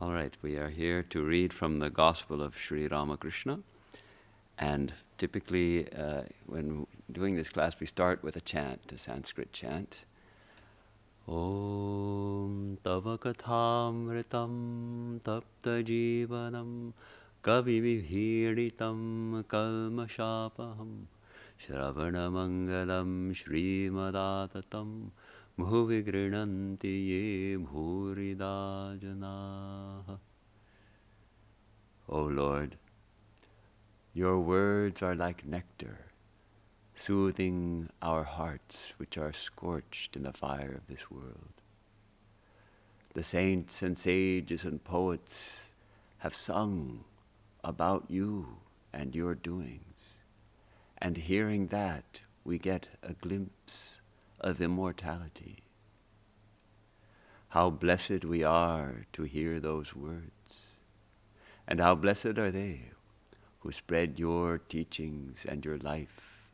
All right, we are here to read from the Gospel of Sri Ramakrishna. And typically, when doing this class, we start with a chant, a Sanskrit chant. Om tava kathamritam tapta jivanam kavi vibhiritam kalmashapaham shravana mangalam shrimadatatam bhuvi grinanti ye bhurida janaha. O Lord, your words are like nectar, soothing our hearts which are scorched in the fire of this world. The saints and sages and poets have sung about you and your doings, and hearing that we get a glimpse of immortality. How blessed we are to hear those words, and how blessed are they who spread your teachings and your life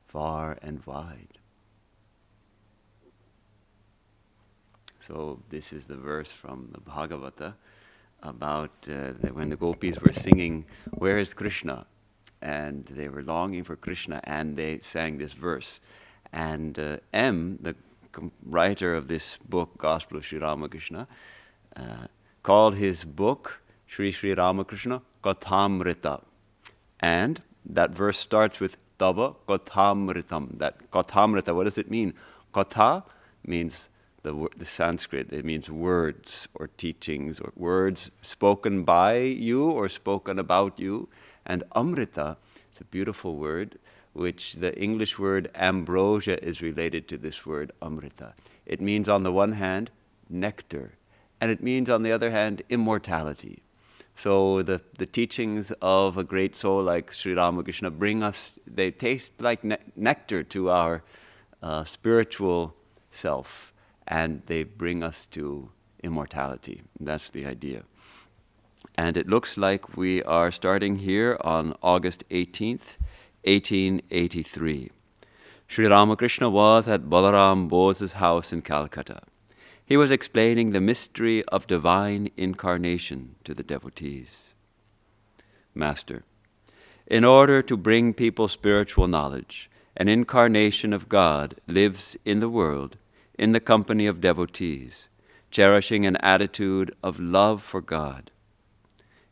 far and wide. So this is the verse from the Bhagavata about when the gopis were singing, "Where is Krishna?" And they were longing for Krishna, and they sang this verse. And M, the writer of this book, Gospel of Sri Ramakrishna, called his book, Sri Sri Ramakrishna, Kathamrita. And that verse starts with Tava Kathamritam. That Kathamrita, what does it mean? Katha means the Sanskrit. It means words or teachings or words spoken by you or spoken about you. And Amrita, it's a beautiful word, which the English word ambrosia is related to this word Amrita. It means on the one hand, nectar, and it means on the other hand, immortality. So the teachings of a great soul like Sri Ramakrishna they taste like nectar to our spiritual self, and they bring us to immortality. That's the idea. And it looks like we are starting here on August 18th, 1883. Sri Ramakrishna was at Balaram Bose's house in Calcutta. He was explaining the mystery of divine incarnation to the devotees. Master, in order to bring people spiritual knowledge, an incarnation of God lives in the world in the company of devotees, cherishing an attitude of love for God.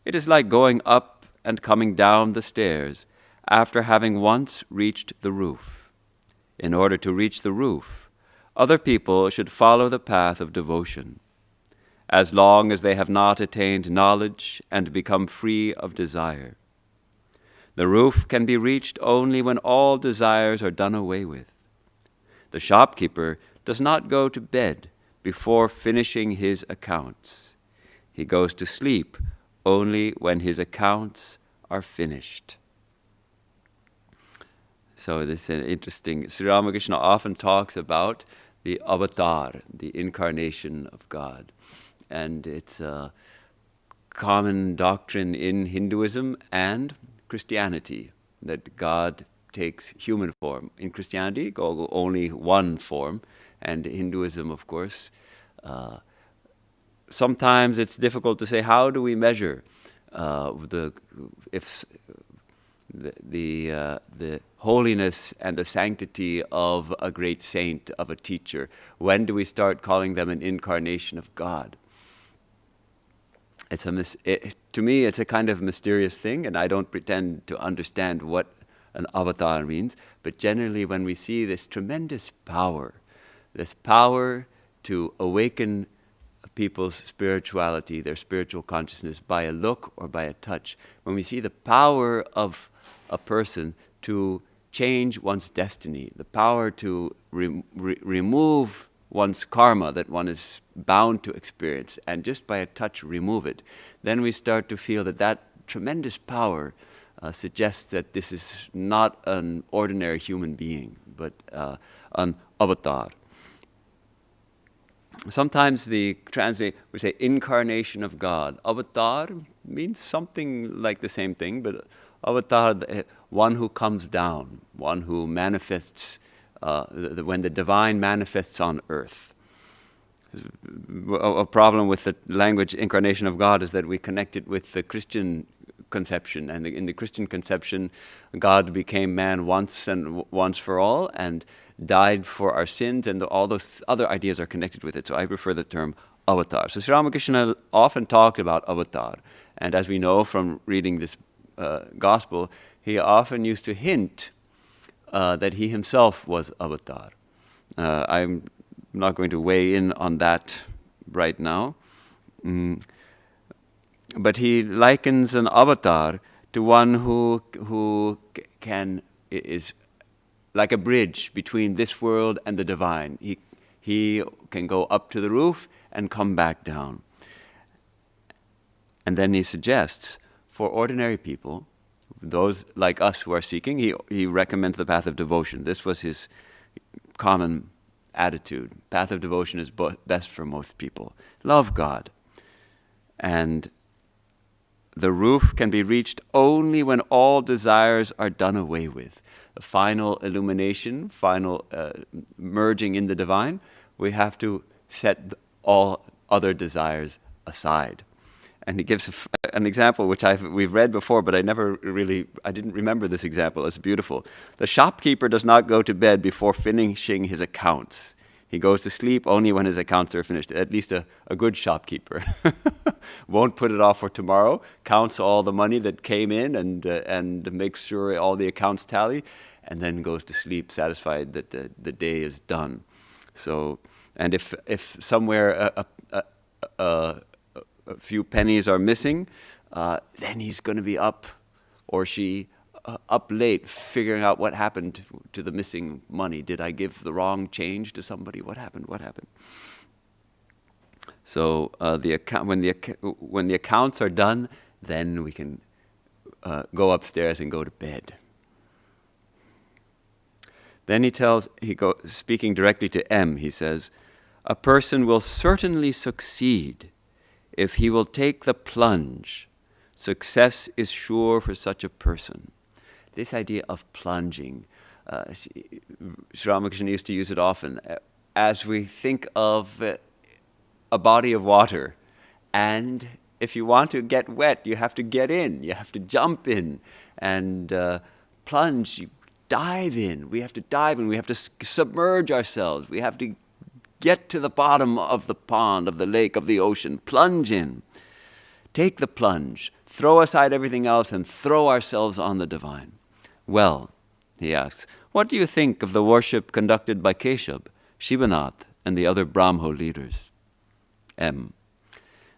It is like going up and coming down the stairs after having once reached the roof. In order to reach the roof, other people should follow the path of devotion. As long as they have not attained knowledge and become free of desire. The roof can be reached only when all desires are done away with. The shopkeeper does not go to bed before finishing his accounts. He goes to sleep only when his accounts are finished. So this is interesting. Sri Ramakrishna often talks about the avatar, the incarnation of God. And it's a common doctrine in Hinduism and Christianity, that God takes human form. In Christianity, only one form, and Hinduism, of course. Sometimes it's difficult to say, how do we measure the holiness and the sanctity of a great saint, of a teacher? When do we start calling them an incarnation of God? To me, it's a kind of mysterious thing, and I don't pretend to understand what an avatar means, but generally when we see this tremendous power to awaken people's spirituality, their spiritual consciousness, by a look or by a touch, when we see the power of a person to change one's destiny, the power to remove one's karma that one is bound to experience, and just by a touch remove it, then we start to feel that tremendous power suggests that this is not an ordinary human being, but an avatar. Sometimes we say incarnation of God. Avatar means something like the same thing, but avatar, one who comes down, one who manifests, when the divine manifests on earth. A problem with the language incarnation of God is that we connect it with the Christian conception, and in the Christian conception, God became man once and once for all, and died for our sins, and all those other ideas are connected with it. So I prefer the term avatar. So Sri Ramakrishna often talked about avatar, and as we know from reading this gospel, he often used to hint that he himself was avatar. I'm not going to weigh in on that right now. But he likens an avatar to one who is like a bridge between this world and the divine. He can go up to the roof and come back down. And then he suggests, for ordinary people, those like us who are seeking, he recommends the path of devotion. This was his common attitude. Path of devotion is best for most people. Love God. And the roof can be reached only when all desires are done away with. The final illumination, final merging in the divine, we have to set all other desires aside. And he gives an example which we've read before, but I didn't remember this example. It's beautiful. The shopkeeper does not go to bed before finishing his accounts. He goes to sleep only when his accounts are finished. At least a good shopkeeper won't put it off for tomorrow, counts all the money that came in and makes sure all the accounts tally, and then goes to sleep satisfied that the day is done. So, and if somewhere a few pennies are missing, then he's going to be up, or she, up late figuring out what happened to the missing money. Did I give the wrong change to somebody? What happened? So when the accounts are done, then we can go upstairs and go to bed. Then speaking directly to M, he says, a person will certainly succeed if he will take the plunge. Success is sure for such a person. This idea of plunging, Sri Ramakrishna used to use it often. As we think of a body of water, and if you want to get wet, you have to get in, you have to jump in, and plunge, you dive in. We have to dive in, we have to submerge ourselves, we have to get to the bottom of the pond, of the lake, of the ocean, plunge in. Take the plunge, throw aside everything else, and throw ourselves on the divine. Well, he asks, what do you think of the worship conducted by Keshab, Shivanath, and the other Brahmo leaders? M.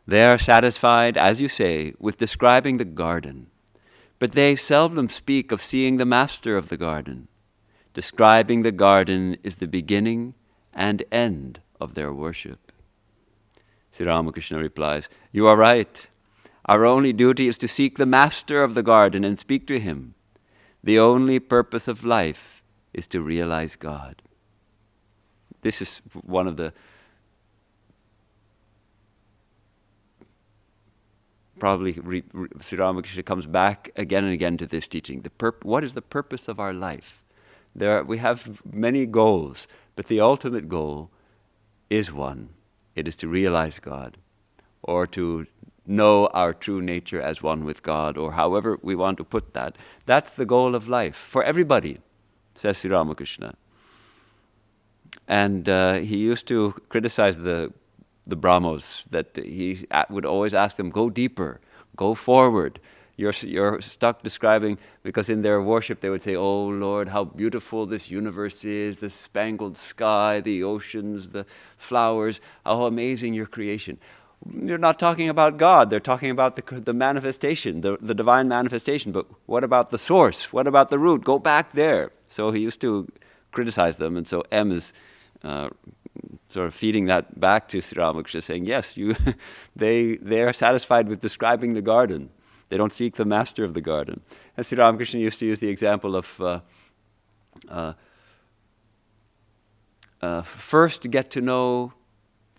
They are satisfied, as you say, with describing the garden, but they seldom speak of seeing the master of the garden. Describing the garden is the beginning and end of their worship. Sri Ramakrishna replies, you are right. Our only duty is to seek the master of the garden and speak to him. The only purpose of life is to realize God. This is one of the Sri Ramakrishna comes back again and again to this teaching. What is the purpose of our life? We have many goals, but the ultimate goal is one. It is to realize God, or to know our true nature as one with God, or however we want to put that. That's the goal of life for everybody, says Sri Ramakrishna. And he used to criticize the Brahmos, that he would always ask them, go deeper, go forward. You're stuck describing, because in their worship they would say, oh Lord, how beautiful this universe is, the spangled sky, the oceans, the flowers, how amazing your creation. They're not talking about God, they're talking about the manifestation, the divine manifestation. But what about the source? What about the root? Go back there. So he used to criticize them, and so M is sort of feeding that back to Sri Ramakrishna, saying, yes, they are satisfied with describing the garden. They don't seek the master of the garden. And Sri Ramakrishna used to use the example of first get to know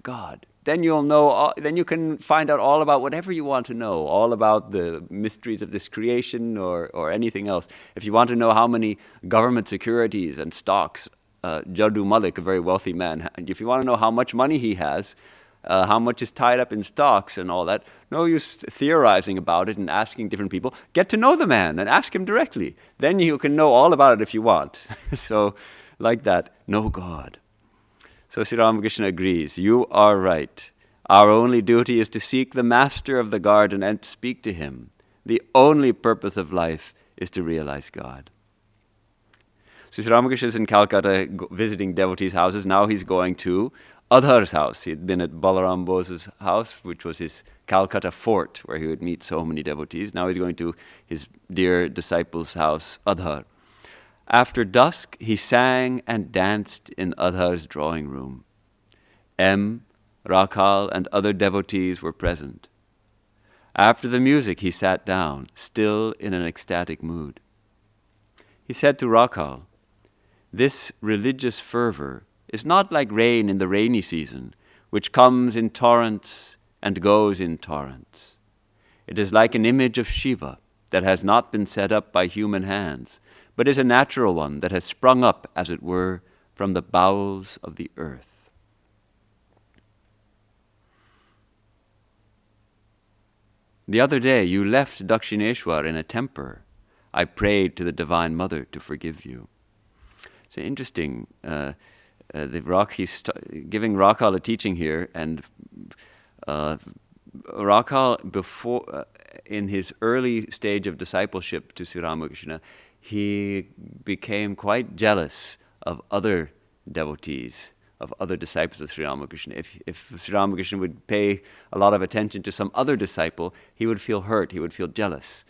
God. Then you'll know. Then you can find out all about whatever you want to know, all about the mysteries of this creation or anything else. If you want to know how many government securities and stocks Jaddu Malik, a very wealthy man. If you want to know how much money he has, how much is tied up in stocks and all that, no use theorizing about it and asking different people. Get to know the man and ask him directly. Then you can know all about it if you want. So, like that, know God. So Sri Ramakrishna agrees, you are right. Our only duty is to seek the master of the garden and speak to him. The only purpose of life is to realize God. So Sri Ramakrishna is in Calcutta visiting devotees' houses. Now he's going to Adhar's house. He had been at Balaram Bose's house, which was his Calcutta fort, where he would meet so many devotees. Now he's going to his dear disciple's house, Adhar. After dusk, he sang and danced in Adhar's drawing room. M., Rakhal, and other devotees were present. After the music, he sat down, still in an ecstatic mood. He said to Rakhal, "This religious fervor is not like rain in the rainy season, which comes in torrents and goes in torrents. It is like an image of Shiva that has not been set up by human hands, but is a natural one that has sprung up, as it were, from the bowels of the earth." The other day you left Dakshineshwar in a temper. I prayed to the Divine Mother to forgive you. It's interesting. He's giving Rakhal a teaching here, and Rakhal, before, in his early stage of discipleship to Sri Ramakrishna, he became quite jealous of other devotees, of other disciples of Sri Ramakrishna. If Sri Ramakrishna would pay a lot of attention to some other disciple, he would feel hurt, he would feel jealous.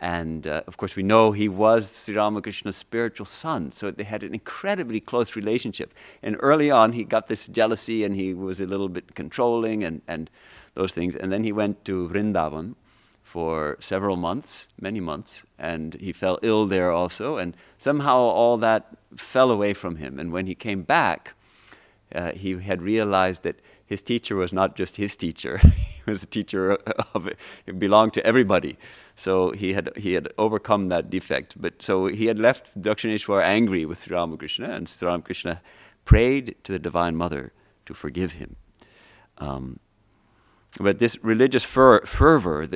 And of course we know he was Sri Ramakrishna's spiritual son, so they had an incredibly close relationship. And early on he got this jealousy and he was a little bit controlling and those things. And then he went to Vrindavan for several months, many months, and he fell ill there also. And somehow all that fell away from him. And when he came back, he had realized that his teacher was not just his teacher; he was the teacher of it. It belonged to everybody. So he had overcome that defect. But so he had left Dakshineshwar angry with Sri Ramakrishna, and Sri Ramakrishna prayed to the Divine Mother to forgive him. But this religious fervor,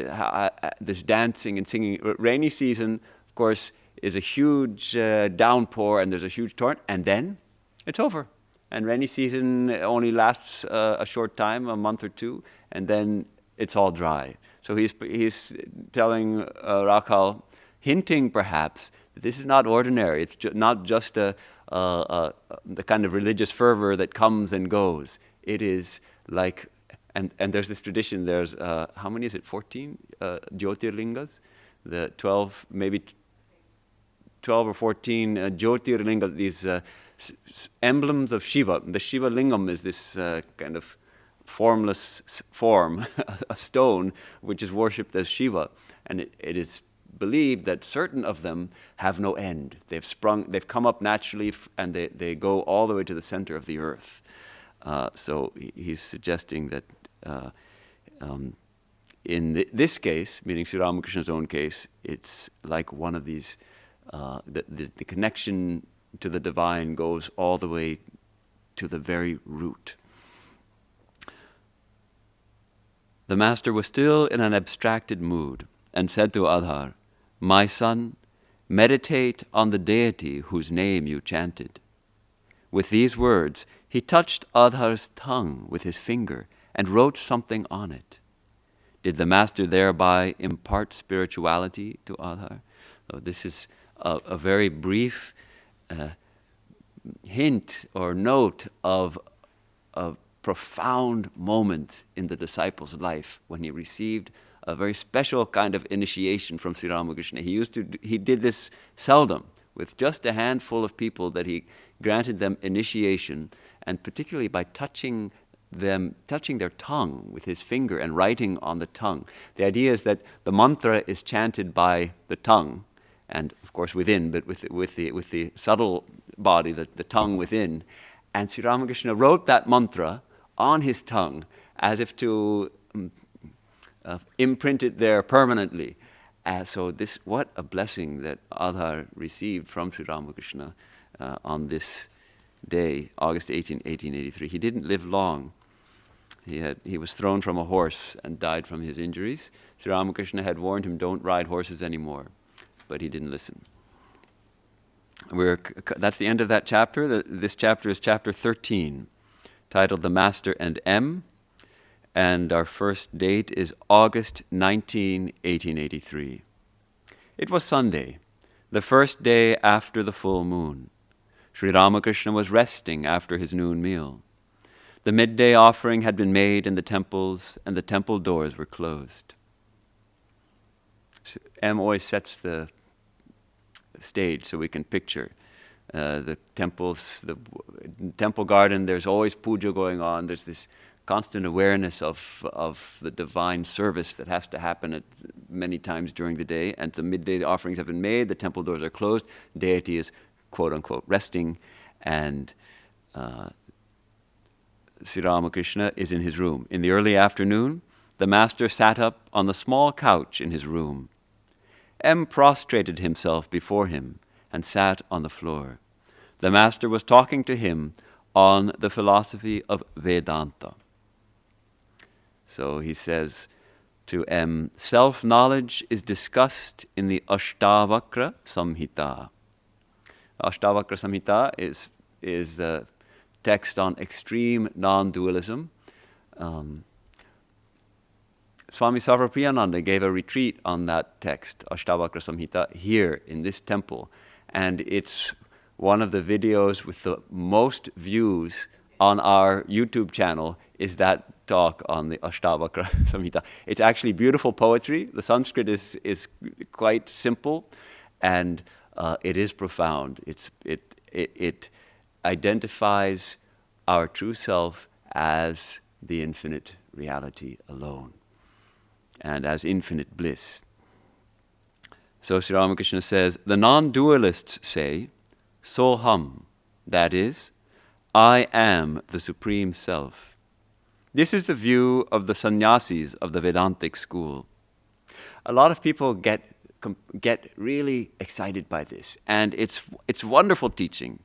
this dancing and singing, rainy season, of course, is a huge downpour, and there's a huge torrent, and then it's over. And rainy season only lasts a short time, a month or two, and then it's all dry. So he's telling Rakhal, hinting perhaps that this is not ordinary. It's not just the kind of religious fervor that comes and goes. It is like, and there's this tradition. There's how many is it? 14 Jyotirlingas, the 12, maybe 12 or 14 Jyotirlingas. These emblems of Shiva. The Shiva Lingam is this kind of formless form, a stone, which is worshipped as Shiva. And it is believed that certain of them have no end. They've come up naturally, and they go all the way to the center of the earth. So he's suggesting that in this case, meaning Sri Ramakrishna's own case, it's like one of these, the connection to the divine goes all the way to the very root. The master was still in an abstracted mood and said to Adhar, "My son, meditate on the deity whose name you chanted." With these words, he touched Adhar's tongue with his finger and wrote something on it. Did the master thereby impart spirituality to Adhar? Oh, this is a very brief hint or note of a profound moment in the disciple's life when he received a very special kind of initiation from Sri Ramakrishna. He did this seldom, with just a handful of people that he granted them initiation, and particularly by touching their tongue with his finger and writing on the tongue. The idea is that the mantra is chanted by the tongue, and of course within, but with the subtle body, the tongue within. And Sri Ramakrishna wrote that mantra on his tongue as if to imprint it there permanently. So what a blessing that Adhar received from Sri Ramakrishna on this day, August 18, 1883. He didn't live long. He was thrown from a horse and died from his injuries. Sri Ramakrishna had warned him, don't ride horses anymore, but he didn't listen. That's the end of that chapter. This chapter is chapter 13, titled The Master and M, and our first date is August 19, 1883. It was Sunday, the first day after the full moon. Sri Ramakrishna was resting after his noon meal. The midday offering had been made in the temples, and the temple doors were closed. M always sets the stage so we can picture the temples, the temple garden. There's always puja going on. There's this constant awareness of the divine service that has to happen at many times during the day. And the midday offerings have been made. The temple doors are closed. Deity is, quote unquote, resting, and Sri Ramakrishna is in his room. In the early afternoon, the master sat up on the small couch in his room. M prostrated himself before him and sat on the floor. The master was talking to him on the philosophy of Vedanta. So he says to M, self-knowledge is discussed in the Ashtavakra Samhita. Ashtavakra Samhita is a text on extreme non-dualism. Swami Sarvapriyananda gave a retreat on that text, Ashtavakra Samhita, here in this temple. And it's one of the videos with the most views on our YouTube channel is that talk on the Ashtavakra Samhita. It's actually beautiful poetry. The Sanskrit is quite simple, and it is profound. It identifies our true self as the infinite reality alone, and as infinite bliss. So Sri Ramakrishna says, the non-dualists say, Soham, that is, I am the Supreme Self. This is the view of the sannyasis of the Vedantic school. A lot of people get really excited by this, and it's wonderful teaching.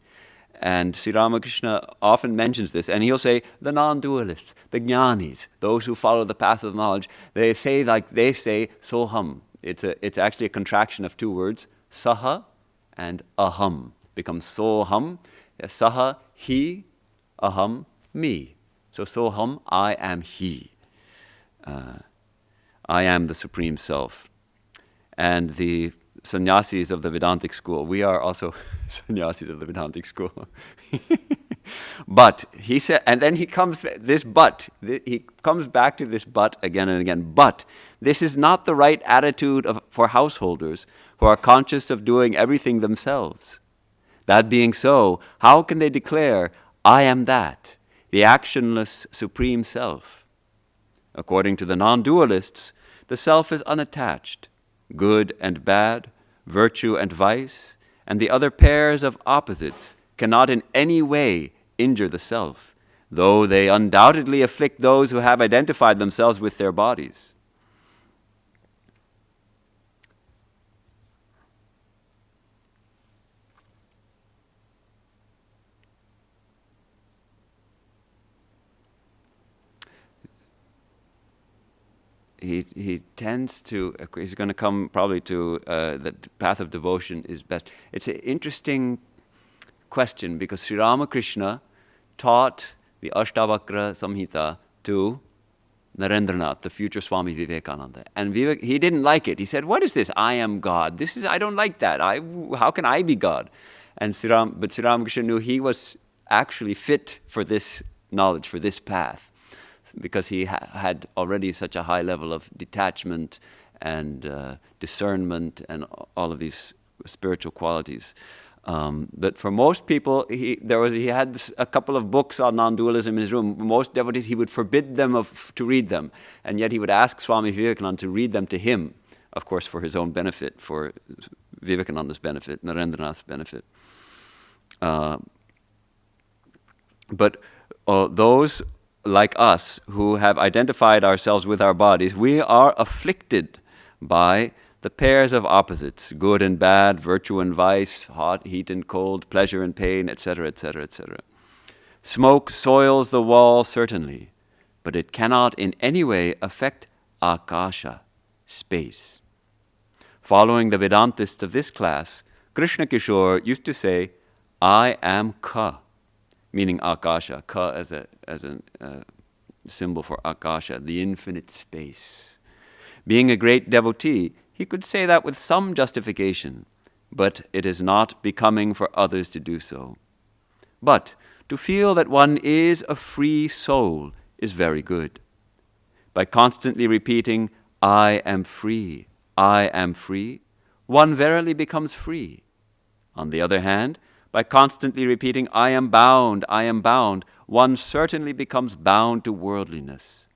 And Sri Ramakrishna often mentions this, and he'll say, the non-dualists, the jnanis, those who follow the path of knowledge, they say soham. It's actually a contraction of two words, saha and aham. Becomes soham, saha, he, aham, me. So soham, I am he. I am the Supreme Self. And the sannyasis of the Vedantic school, we are also sannyasis of the Vedantic school. But he said, and then he comes back to this but again and again. But this is not the right attitude for householders who are conscious of doing everything themselves. That being so, how can they declare, I am that, the actionless Supreme Self? According to the non-dualists, the self is unattached. Good and bad, virtue and vice, and the other pairs of opposites cannot in any way injure the self, though they undoubtedly afflict those who have identified themselves with their bodies. He tends to, he's going to come probably to the path of devotion is best. It's an interesting question because Sri Ramakrishna taught the Ashtavakra Samhita to Narendranath, the future Swami Vivekananda. And he didn't like it. He said, what is this? I am God. I don't like that. How can I be God? But Sri Ramakrishna knew he was actually fit for this knowledge, for this path, because he had already such a high level of detachment and discernment and all of these spiritual qualities. But for most people, he had a couple of books on non-dualism in his room. Most devotees, he would forbid them to read them, and yet he would ask Swami Vivekananda to read them to him, of course, for his own benefit, for Vivekananda's benefit, Narendranath's benefit. But those like us who have identified ourselves with our bodies, we are afflicted by the pairs of opposites, good and bad, virtue and vice, hot, heat and cold, pleasure and pain, etc., etc., etc. Smoke soils the wall, certainly, but it cannot in any way affect akasha, space. Following the Vedantists of this class, Krishna Kishore used to say, I am Ka, meaning akasha, Ka as a symbol for akasha, the infinite space. Being a great devotee, he could say that with some justification, but it is not becoming for others to do so. But to feel that one is a free soul is very good. By constantly repeating, I am free, one verily becomes free. On the other hand, by constantly repeating, I am bound, one certainly becomes bound to worldliness.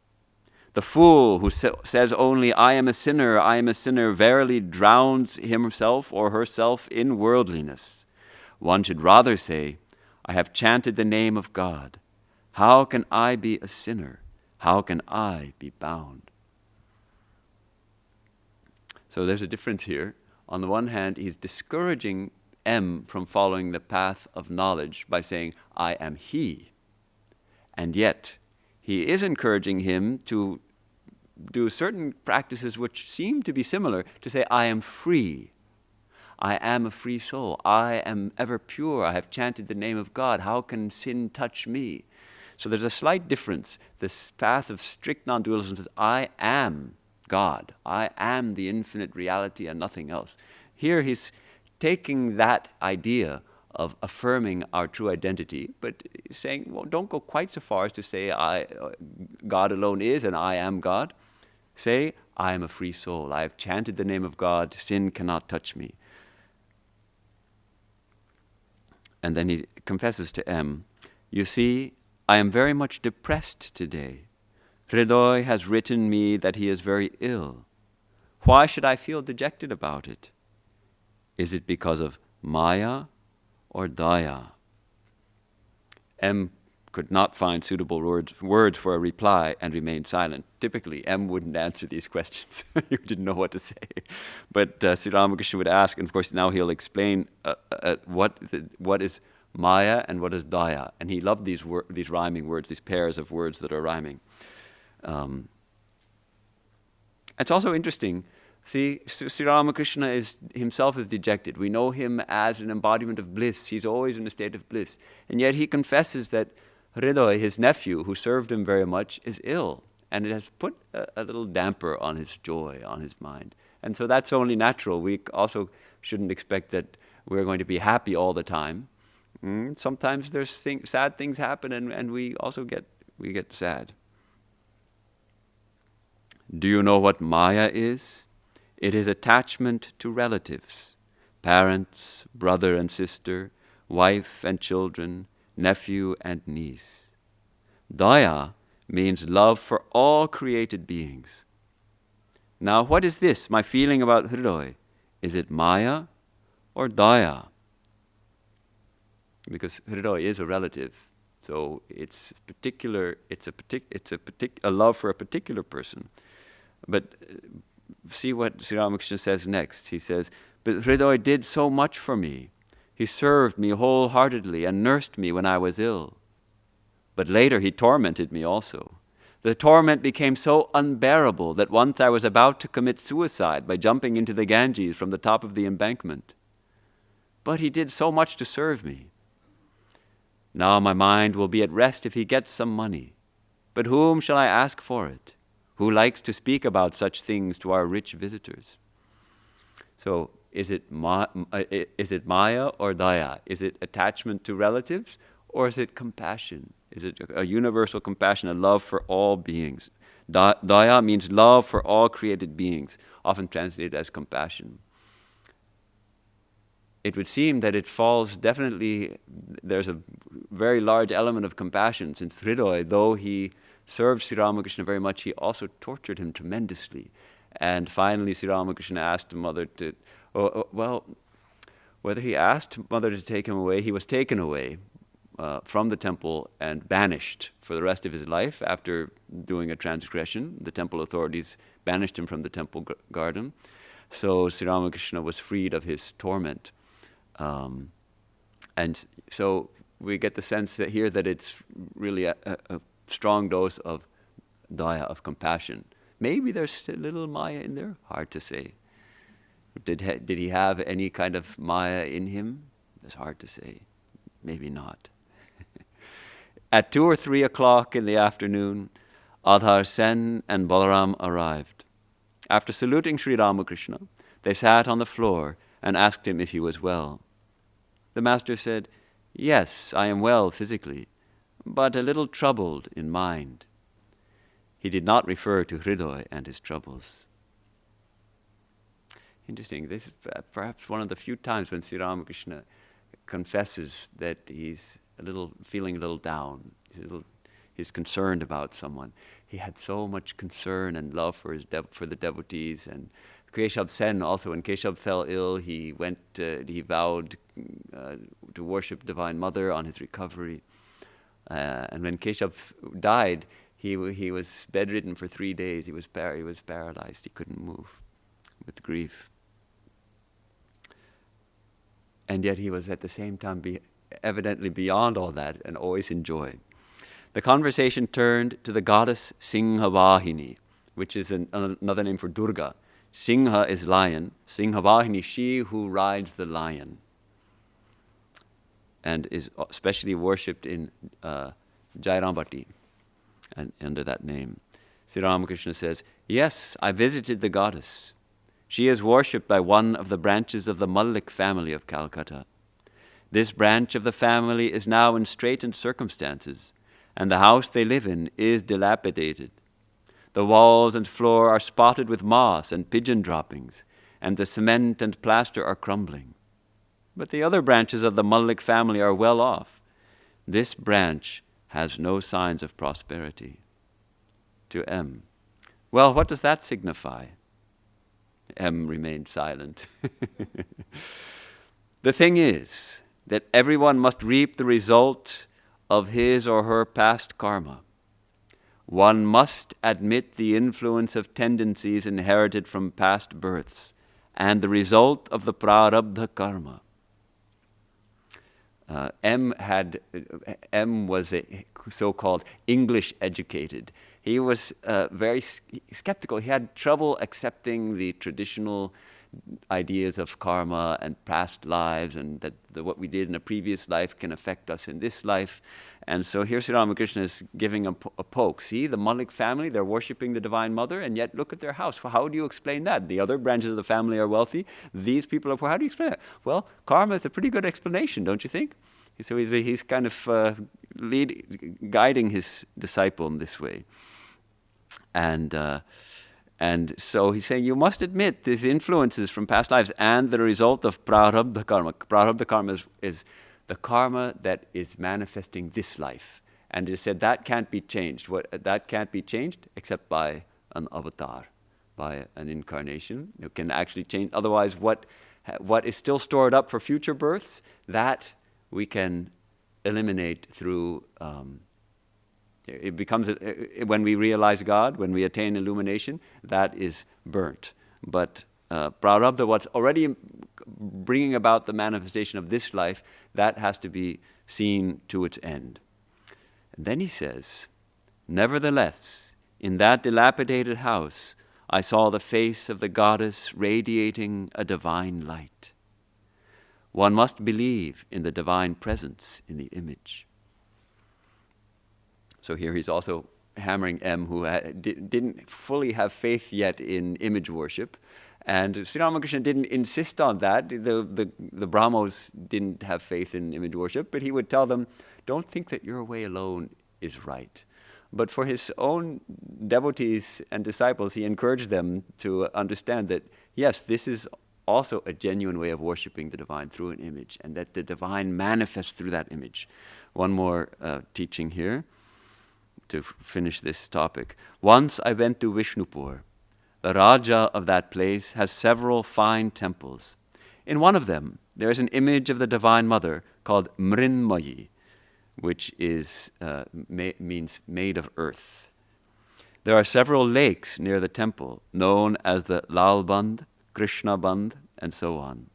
The fool who says only, I am a sinner, verily drowns himself or herself in worldliness. One should rather say, I have chanted the name of God. How can I be a sinner? How can I be bound? So there's a difference here. On the one hand, he's discouraging M from following the path of knowledge by saying, I am he. And yet, he is encouraging him to do certain practices which seem to be similar, to say, I am free. I am a free soul. I am ever pure. I have chanted the name of God. How can sin touch me? So there's a slight difference. This path of strict non-dualism says, I am God. I am the infinite reality and nothing else. Here he's taking that idea of affirming our true identity, but saying, well, don't go quite so far as to say God alone is and I am God. Say, I am a free soul. I have chanted the name of God. Sin cannot touch me. And then he confesses to M, you see, I am very much depressed today. Hridoy has written me that he is very ill. Why should I feel dejected about it? Is it because of Maya or Daya? M could not find suitable words for a reply and remained silent. Typically, M wouldn't answer these questions. He didn't know what to say. But Sri Ramakrishna would ask, and of course now he'll explain what is Maya and what is Daya. And he loved these rhyming words, these pairs of words that are rhyming. It's also interesting. See, Sri Ramakrishna himself is dejected. We know him as an embodiment of bliss. He's always in a state of bliss. And yet he confesses that Hridoy, his nephew, who served him very much, is ill. And it has put a little damper on his joy, on his mind. And so that's only natural. We also shouldn't expect that we're going to be happy all the time. Sometimes there's sad things happen and we also get sad. Do you know what Maya is? It is attachment to relatives, parents, brother and sister, wife and children, nephew and niece. Daya means love for all created beings. Now, what is this, my feeling about Hridoy? Is it Maya or Daya? Because Hridoy is a relative, so it's a love for a particular person. But see what Sri Ramakrishna says next. He says, but Hridoy did so much for me. He served me wholeheartedly and nursed me when I was ill. But later he tormented me also. The torment became so unbearable that once I was about to commit suicide by jumping into the Ganges from the top of the embankment. But he did so much to serve me. Now my mind will be at rest if he gets some money. But whom shall I ask for it? Who likes to speak about such things to our rich visitors? So, is it Maya or Daya? Is it attachment to relatives or is it compassion? Is it a universal compassion, a love for all beings? Daya means love for all created beings, often translated as compassion. It would seem that it falls definitely, there's a very large element of compassion, since Hridoy, though he served Sri Ramakrishna very much, he also tortured him tremendously. And finally Sri Ramakrishna asked Mother to, whether he asked Mother to take him away, he was taken away from the temple and banished for the rest of his life after doing a transgression. The temple authorities banished him from the temple garden. So Sri Ramakrishna was freed of his torment. And so we get the sense that here that it's really a strong dose of daya, of compassion. Maybe there's a little maya in there, hard to say. Did he have any kind of maya in him? It's hard to say. Maybe not. At 2 or 3 o'clock in the afternoon, Adhar Sen and Balaram arrived. After saluting Sri Ramakrishna, they sat on the floor and asked him if he was well. The master said, "Yes, I am well physically, but a little troubled in mind." He did not refer to Hridoy and his troubles. Interesting. This is perhaps one of the few times when Sri Ramakrishna confesses that he's feeling a little down. He's concerned about someone. He had so much concern and love for the devotees. And Keshav Sen also, when Keshav fell ill, he vowed to worship Divine Mother on his recovery. And when Keshav died, he was bedridden for 3 days. He was paralyzed. He couldn't move with grief. And yet he was at the same time evidently beyond all that and always in joy. The conversation turned to the goddess Singhavahini, which is another name for Durga. Singha is lion. Singhavahini, she who rides the lion, and is especially worshipped in Jairambati and under that name. Sri Ramakrishna says, "Yes, I visited the goddess. She is worshipped by one of the branches of the Mallik family of Calcutta. This branch of the family is now in straitened circumstances, and the house they live in is dilapidated. The walls and floor are spotted with moss and pigeon droppings, and the cement and plaster are crumbling. But the other branches of the Mallik family are well off. This branch has no signs of prosperity." To M. "Well, what does that signify?" M remained silent. "The thing is that everyone must reap the result of his or her past karma. One must admit the influence of tendencies inherited from past births and the result of the prarabdha karma." M was a so-called English educated. He was very skeptical. He had trouble accepting the traditional ideas of karma and past lives, and that what we did in a previous life can affect us in this life. And so here Sri Ramakrishna is giving a poke. See, the Mallik family, they're worshipping the Divine Mother, and yet look at their house. Well, how do you explain that? The other branches of the family are wealthy. These people are poor. How do you explain that? Well, karma is a pretty good explanation, don't you think? So he's kind of guiding his disciple in this way. And so he's saying, you must admit these influences from past lives and the result of prarabdha karma. Prarabdha karma is the karma that is manifesting this life. And it said that can't be changed. That can't be changed except by an avatar, by an incarnation. It can actually change. Otherwise, what is still stored up for future births, that we can eliminate through... it becomes, when we realize God, when we attain illumination, that is burnt. But prarabdha, what's already bringing about the manifestation of this life, that has to be seen to its end. And then he says, "Nevertheless, in that dilapidated house, I saw the face of the goddess radiating a divine light. One must believe in the divine presence in the image." So here he's also hammering M, who didn't fully have faith yet in image worship. And Sri Ramakrishna didn't insist on that. The Brahmos didn't have faith in image worship, but he would tell them, don't think that your way alone is right. But for his own devotees and disciples, he encouraged them to understand that, yes, this is also a genuine way of worshiping the divine through an image, and that the divine manifests through that image. One more teaching here to finish this topic. Once I went to Vishnupur. The Raja of that place has several fine temples. In one of them, there is an image of the Divine Mother called Mrinmayi, which means made of earth. There are several lakes near the temple, known as the Lal Bandh, Krishna Bandh, and so on.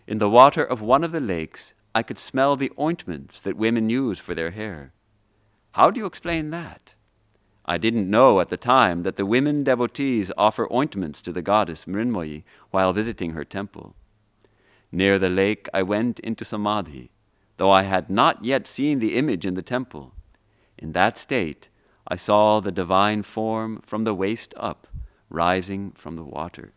In the water of one of the lakes, I could smell the ointments that women use for their hair. How do you explain that? I didn't know at the time that the women devotees offer ointments to the goddess Mrinmoyi while visiting her temple. Near the lake, I went into samadhi, though I had not yet seen the image in the temple. In that state, I saw the divine form from the waist up, rising from the water.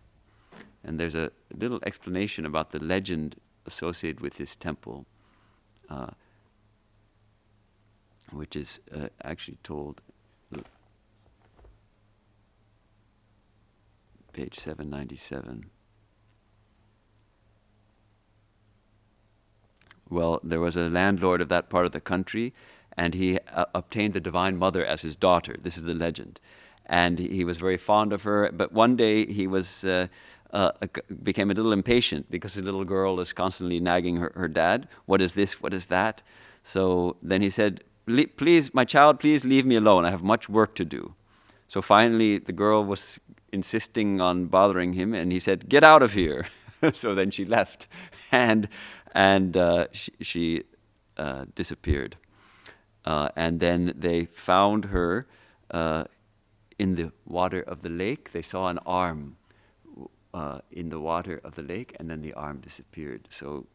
And there's a little explanation about the legend associated with this temple, which is actually told, page 797. Well, there was a landlord of that part of the country, and he obtained the Divine Mother as his daughter. This is the legend. And he was very fond of her, but one day he was became a little impatient because the little girl is constantly nagging her dad. What is this? What is that? So then he said, please, my child, please leave me alone. I have much work to do. So finally, the girl was insisting on bothering him, and he said, get out of here. So then she left, and she disappeared. And then they found her in the water of the lake. They saw an arm in the water of the lake, and then the arm disappeared. So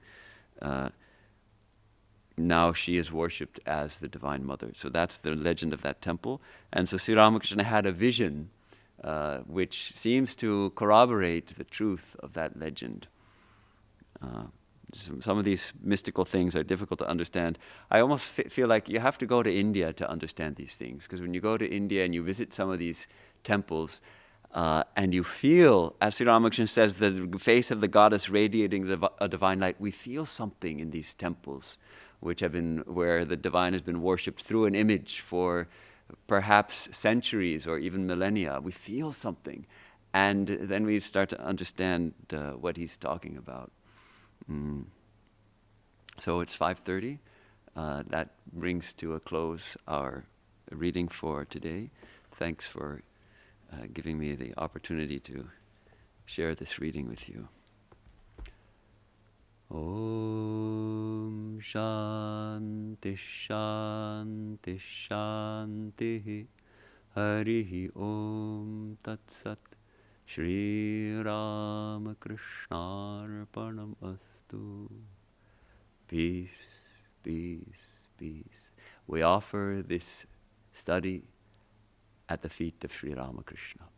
now she is worshipped as the Divine Mother. So that's the legend of that temple. And so Sri Ramakrishna had a vision which seems to corroborate the truth of that legend. Some of these mystical things are difficult to understand. I almost feel like you have to go to India to understand these things, because when you go to India and you visit some of these temples, and you feel, as Sri Ramakrishna says, the face of the goddess radiating a divine light, we feel something in these temples, which have been, where the divine has been worshipped through an image for perhaps centuries or even millennia. We feel something, and then we start to understand what he's talking about. So it's 5:30. That brings to a close our reading for today. Thanks for giving me the opportunity to share this reading with you. Om Shanti Shanti Shanti Harihi Om Tat Sat Shri Ramakrishna Astu. Peace, peace, peace. We offer this study at the feet of Sri Ramakrishna.